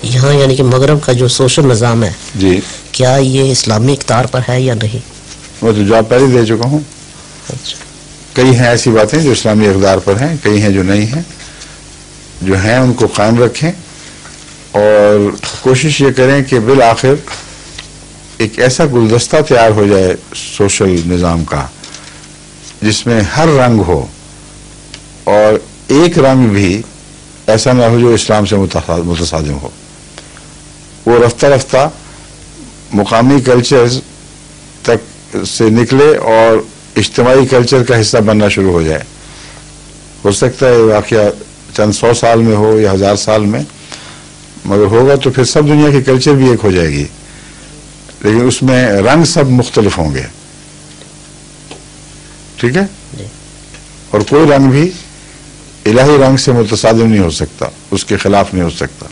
यहाँ यानी कि मगरब का जो सोशल निज़ाम है जी, क्या ये इस्लामी इक़्तिदार पर है या नहीं? मैं तो जवाब पहले दे चुका हूँ। अच्छा, कई हैं ऐसी बातें जो इस्लामी इक़्तिदार पर हैं, कई हैं जो नहीं हैं। जो हैं उनको कायम रखें और कोशिश ये करें कि बिल आखिर एक ऐसा गुलदस्ता तैयार हो जाए सोशल निज़ाम का जिसमें हर रंग हो, और एक रंग भी ऐसा ना हो जो इस्लाम से मुतसादिम हो। वो रफ्ता रफ्ता मुकामी कल्चर्स तक से निकले और इज्तिमाई कल्चर का हिस्सा बनना शुरू हो जाए। हो सकता है वाकया चंद 100 साल में हो या 1000 साल में, मगर होगा तो फिर सब दुनिया की कल्चर भी एक हो जाएगी, लेकिन उसमें रंग सब मुख्तलिफ होंगे। ठीक है? और कोई रंग भी इलाही रंग से मुतसादिम नहीं हो सकता, उसके खिलाफ नहीं हो सकता।